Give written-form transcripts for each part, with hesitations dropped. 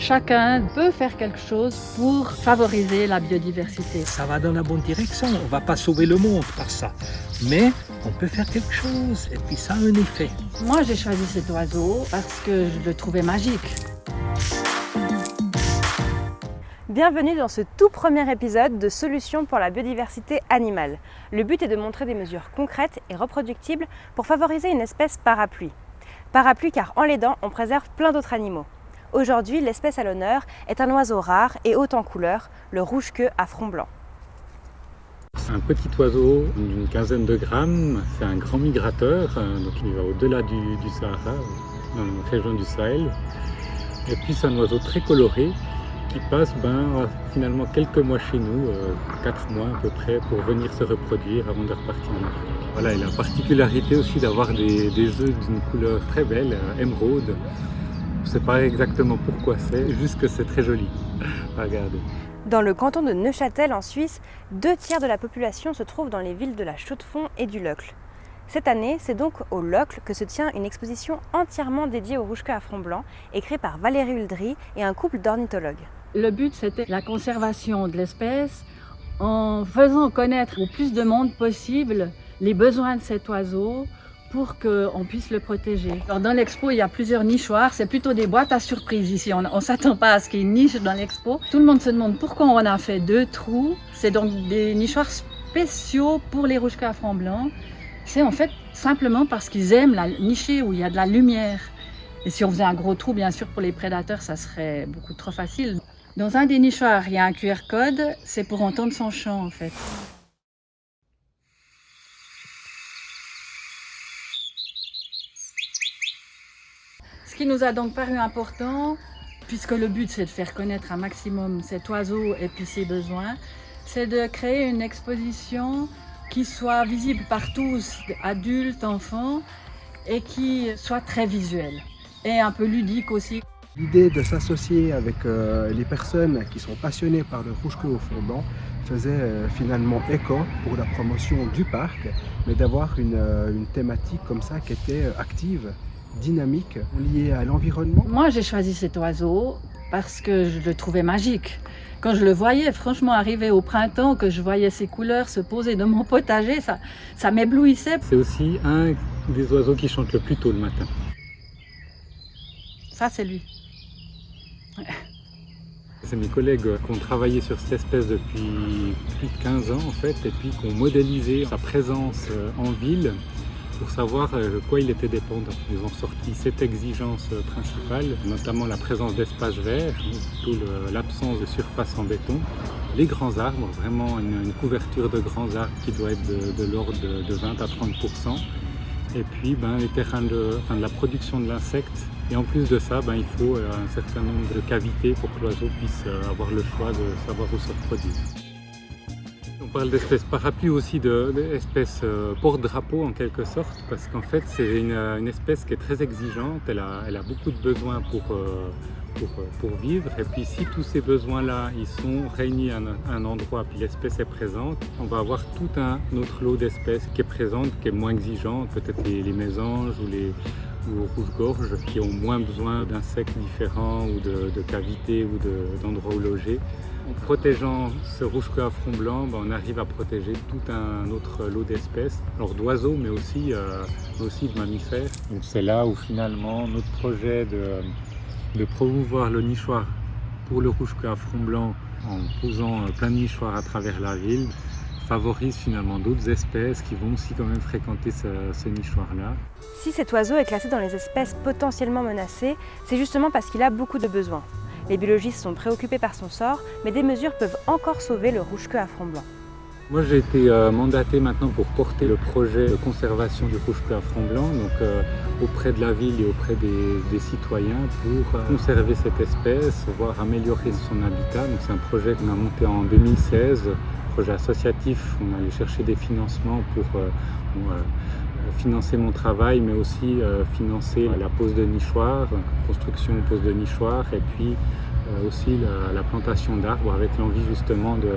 Chacun peut faire quelque chose pour favoriser la biodiversité. Ça va dans la bonne direction, on ne va pas sauver le monde par ça, mais on peut faire quelque chose et puis ça a un effet. Moi j'ai choisi cet oiseau parce que je le trouvais magique. Bienvenue dans ce tout premier épisode de Solutions pour la biodiversité animale. Le but est de montrer des mesures concrètes et reproductibles pour favoriser une espèce parapluie. Parapluie car en l'aidant, on préserve plein d'autres animaux. Aujourd'hui, l'espèce à l'honneur est un oiseau rare et haut en couleur, le rouge-queue à front blanc. C'est un petit oiseau d'une quinzaine de grammes, c'est un grand migrateur, donc il va au-delà du Sahara, dans la région du Sahel. Et puis c'est un oiseau très coloré qui passe finalement quelques mois chez nous, 4 mois à peu près, pour venir se reproduire avant de repartir en Afrique. Voilà, il a la particularité aussi d'avoir des œufs d'une couleur très belle, émeraude. Je ne sais pas exactement pourquoi c'est, juste que c'est très joli à regarder. Dans le canton de Neuchâtel en Suisse, 2/3 de la population se trouve dans les villes de la Chaux-de-Fonds et du Locle. Cette année, c'est donc au Locle que se tient une exposition entièrement dédiée au rouge-queue à front blanc, écrite par Valérie Huldry et un couple d'ornithologues. Le but, c'était la conservation de l'espèce en faisant connaître au plus de monde possible les besoins de cet oiseau pour qu'on puisse le protéger. Alors dans l'expo, il y a plusieurs nichoirs. C'est plutôt des boîtes à surprises ici. On ne s'attend pas à ce qu'il y ait une niche dans l'expo. Tout le monde se demande pourquoi on a fait 2 trous. C'est donc des nichoirs spéciaux pour les rouge-queue à front blanc. C'est en fait simplement parce qu'ils aiment la nicher où il y a de la lumière. Et si on faisait un gros trou, bien sûr, pour les prédateurs, ça serait beaucoup trop facile. Dans un des nichoirs, il y a un QR code, c'est pour entendre son chant en fait. Ce qui nous a donc paru important, puisque le but c'est de faire connaître un maximum cet oiseau et puis ses besoins, c'est de créer une exposition qui soit visible par tous, adultes, enfants, et qui soit très visuelle et un peu ludique aussi. L'idée de s'associer avec les personnes qui sont passionnées par le rouge-queue au front blanc faisait finalement écho pour la promotion du parc, mais d'avoir une thématique comme ça qui était active, dynamique, liée à l'environnement. Moi j'ai choisi cet oiseau parce que je le trouvais magique. Quand je le voyais franchement arriver au printemps, que je voyais ses couleurs se poser dans mon potager, ça m'éblouissait. C'est aussi un des oiseaux qui chante le plus tôt le matin. Ça c'est lui. C'est mes collègues qui ont travaillé sur cette espèce depuis plus de 15 ans en fait, et puis qui ont modélisé sa présence en ville pour savoir de quoi il était dépendant. Ils ont sorti 7 exigences principales, notamment la présence d'espaces verts, plutôt l'absence de surface en béton, les grands arbres, vraiment une couverture de grands arbres qui doit être de l'ordre de 20 à 30%, et puis les terrains de la production de l'insecte. Et en plus de ça, il faut un certain nombre de cavités pour que l'oiseau puisse avoir le choix de savoir où se reproduire. On parle d'espèces parapluie aussi, d'espèces porte-drapeau en quelque sorte, parce qu'en fait c'est une espèce qui est très exigeante, elle a beaucoup de besoins pour vivre, et puis si tous ces besoins-là ils sont réunis à un endroit, puis l'espèce est présente, on va avoir tout un autre lot d'espèces qui est présente, qui est moins exigeante, peut-être les mésanges ou rouge-gorge qui ont moins besoin d'insectes différents ou de cavités ou d'endroits où loger. En protégeant ce rouge-queue à front blanc, on arrive à protéger tout un autre lot d'espèces, alors d'oiseaux mais aussi de mammifères. Donc c'est là où finalement notre projet de promouvoir le nichoir pour le rouge-queue à front blanc en posant plein de nichoirs à travers la ville favorise finalement d'autres espèces qui vont aussi quand même fréquenter ce nichoir-là. Si cet oiseau est classé dans les espèces potentiellement menacées, c'est justement parce qu'il a beaucoup de besoins. Les biologistes sont préoccupés par son sort, mais des mesures peuvent encore sauver le rouge-queue à front blanc. Moi j'ai été mandaté maintenant pour porter le projet de conservation du rouge-queue à front blanc, donc auprès de la ville et auprès des citoyens pour conserver cette espèce, voire améliorer son habitat. Donc c'est un projet qu'on a monté en 2016. Projet associatif, on allait chercher des financements pour financer mon travail, mais aussi financer la pose de nichoirs, construction de pose de nichoirs, et puis aussi la plantation d'arbres avec l'envie justement de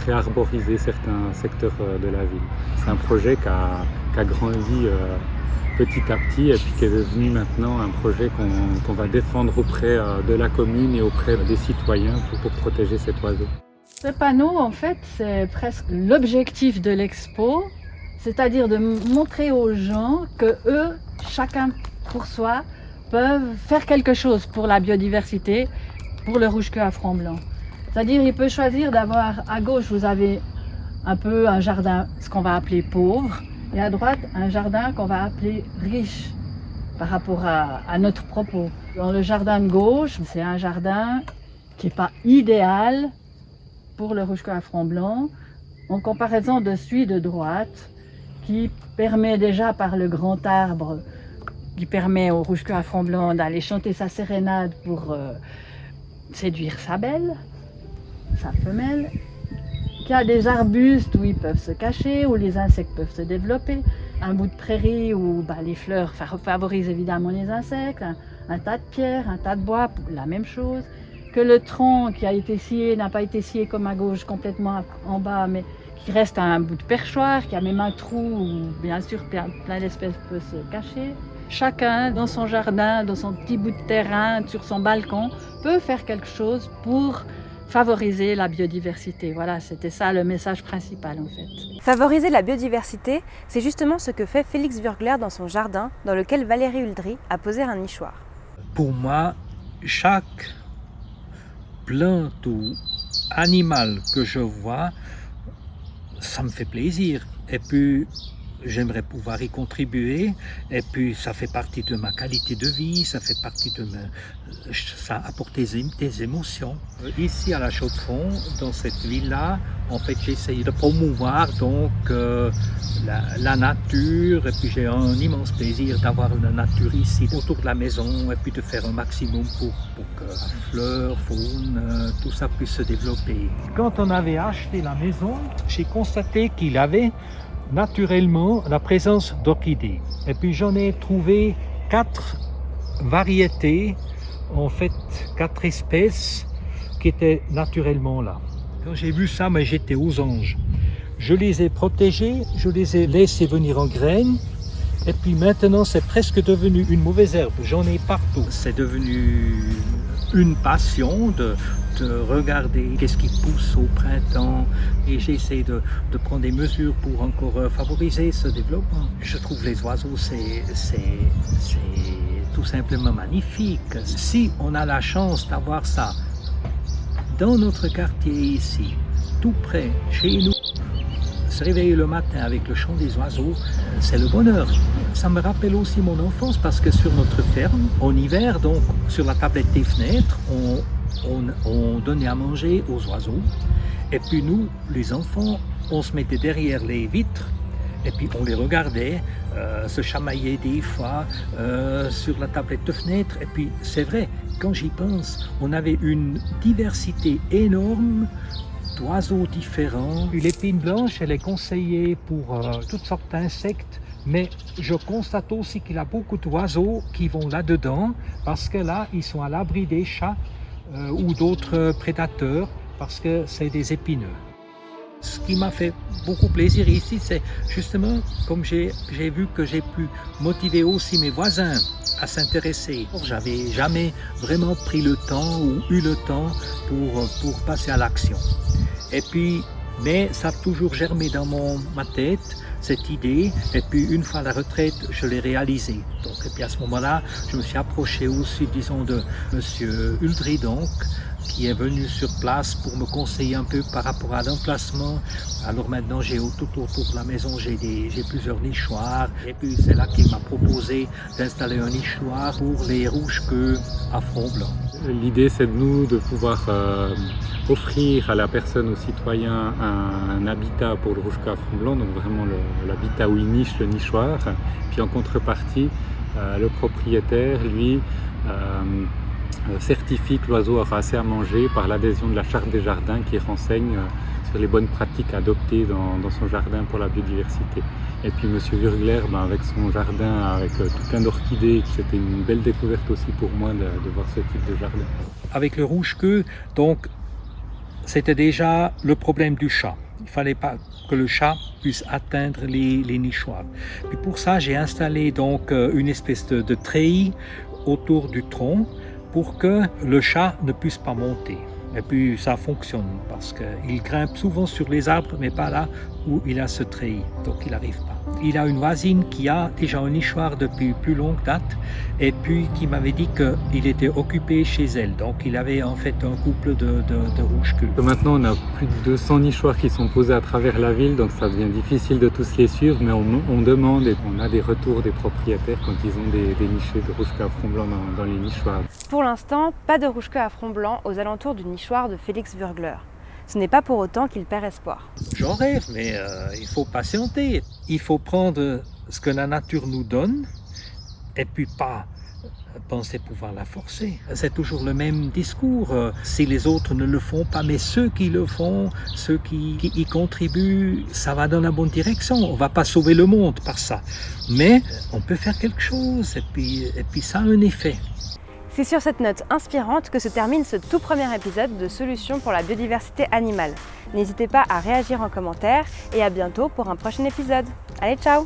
réarboriser certains secteurs de la ville. C'est un projet qui a grandi petit à petit et puis qui est devenu maintenant un projet qu'on va défendre auprès de la commune et auprès des citoyens pour protéger cet oiseau. Ce panneau, en fait, c'est presque l'objectif de l'expo, c'est-à-dire de montrer aux gens que eux, chacun pour soi, peuvent faire quelque chose pour la biodiversité, pour le rouge-queue à front blanc. C'est-à-dire, il peut choisir d'avoir, à gauche, vous avez un peu un jardin, ce qu'on va appeler pauvre, et à droite, un jardin qu'on va appeler riche, par rapport à notre propos. Dans le jardin de gauche, c'est un jardin qui n'est pas idéal pour le rouge-queue à front blanc, en comparaison de celui de droite, qui permet déjà par le grand arbre, qui permet au rouge-queue à front blanc d'aller chanter sa sérénade pour séduire sa belle, sa femelle, qui a des arbustes où ils peuvent se cacher, où les insectes peuvent se développer, un bout de prairie où les fleurs favorisent évidemment les insectes, un tas de pierres, un tas de bois, la même chose, que le tronc qui a été scié n'a pas été scié comme à gauche complètement en bas, mais qui reste un bout de perchoir, qui a même un trou où bien sûr plein d'espèces peuvent se cacher. Chacun dans son jardin, dans son petit bout de terrain, sur son balcon, peut faire quelque chose pour favoriser la biodiversité. Voilà, c'était ça le message principal en fait. Favoriser la biodiversité, c'est justement ce que fait Félix Wurgler dans son jardin, dans lequel Valérie Huldry a posé un nichoir. Pour moi, chaque plante ou animal que je vois, ça me fait plaisir. Et puis, j'aimerais pouvoir y contribuer. Et puis, ça fait partie de ma qualité de vie, ça fait partie de ça apporte des émotions. Ici, à la Chaux-de-Fonds, dans cette ville-là, en fait, j'essaye de promouvoir donc la nature. Et puis, j'ai un immense plaisir d'avoir la nature ici, autour de la maison, et puis de faire un maximum pour que la fleur, faune, tout ça puisse se développer. Quand on avait acheté la maison, j'ai constaté qu'il y avait naturellement la présence d'orchidées. Et puis j'en ai trouvé 4 variétés, en fait 4 espèces qui étaient naturellement là. Quand j'ai vu ça, mais j'étais aux anges. Je les ai protégées, je les ai laissées venir en graines. Et puis maintenant, c'est presque devenu une mauvaise herbe. J'en ai partout. C'est devenu une passion de regarder qu'est-ce qui pousse au printemps. Et j'essaie de prendre des mesures pour encore favoriser ce développement. Je trouve les oiseaux, c'est tout simplement magnifique. Si on a la chance d'avoir ça dans notre quartier ici, tout près, chez nous, se réveiller le matin avec le chant des oiseaux, c'est le bonheur. Ça me rappelle aussi mon enfance parce que sur notre ferme, en hiver, donc sur la tablette des fenêtres, on donnait à manger aux oiseaux. Et puis nous, les enfants, on se mettait derrière les vitres et puis on les regardait se chamailler des fois sur la tablette de fenêtre. Et puis c'est vrai, quand j'y pense, on avait une diversité énorme d'oiseaux différents. L'épine blanche, elle est conseillée pour toutes sortes d'insectes, mais je constate aussi qu'il y a beaucoup d'oiseaux qui vont là-dedans parce que là, ils sont à l'abri des chats ou d'autres prédateurs parce que c'est des épineux. Ce qui m'a fait beaucoup plaisir ici, c'est justement comme j'ai vu que j'ai pu motiver aussi mes voisins à s'intéresser. J'avais jamais vraiment pris le temps ou eu le temps pour passer à l'action. Et puis, mais ça a toujours germé dans ma tête, cette idée, et puis une fois à la retraite, je l'ai réalisée. Donc, et puis à ce moment-là, je me suis approché aussi, disons, de M. Huldry, donc, qui est venu sur place pour me conseiller un peu par rapport à l'emplacement. Alors maintenant, tout autour de la maison, j'ai plusieurs nichoirs. Et puis c'est là qu'il m'a proposé d'installer un nichoir pour les rouges-queues à front blanc. L'idée, c'est de pouvoir offrir à la personne, au citoyen, un habitat pour le rouge-queue à front blanc, donc vraiment l'habitat où il niche, le nichoir. Puis en contrepartie, le propriétaire, lui, certifie que l'oiseau aura assez à manger par l'adhésion de la charte des jardins qui renseigne sur les bonnes pratiques adoptées dans son jardin pour la biodiversité. Et puis M. Wurgler, avec son jardin, avec tout plein d'orchidées, c'était une belle découverte aussi pour moi de voir ce type de jardin. Avec le rouge-queue, donc, c'était déjà le problème du chat. Il ne fallait pas que le chat puisse atteindre les nichoirs. Puis pour ça, j'ai installé donc une espèce de treillis autour du tronc pour que le chat ne puisse pas monter. Et puis ça fonctionne parce qu'il grimpe souvent sur les arbres, mais pas là où il a ce treillis, donc il n'arrive pas. Il a une voisine qui a déjà un nichoir depuis plus longue date et puis qui m'avait dit qu'il était occupé chez elle. Donc il avait en fait un couple de rouge-queue. Maintenant, on a plus de 200 nichoirs qui sont posés à travers la ville, donc ça devient difficile de tous les suivre, mais on demande et on a des retours des propriétaires quand ils ont des nichés de rouge-queue à front blanc dans les nichoirs. Pour l'instant, pas de rouge-queue à front blanc aux alentours du nichoir de Félix Wurgler. Ce n'est pas pour autant qu'il perd espoir. J'en rêve, mais il faut patienter. Il faut prendre ce que la nature nous donne et puis pas penser pouvoir la forcer. C'est toujours le même discours. Si les autres ne le font pas, mais ceux qui le font, ceux qui y contribuent, ça va dans la bonne direction. On ne va pas sauver le monde par ça. Mais on peut faire quelque chose et puis ça a un effet. C'est sur cette note inspirante que se termine ce tout premier épisode de Solutions pour la biodiversité animale. N'hésitez pas à réagir en commentaire et à bientôt pour un prochain épisode. Allez, ciao!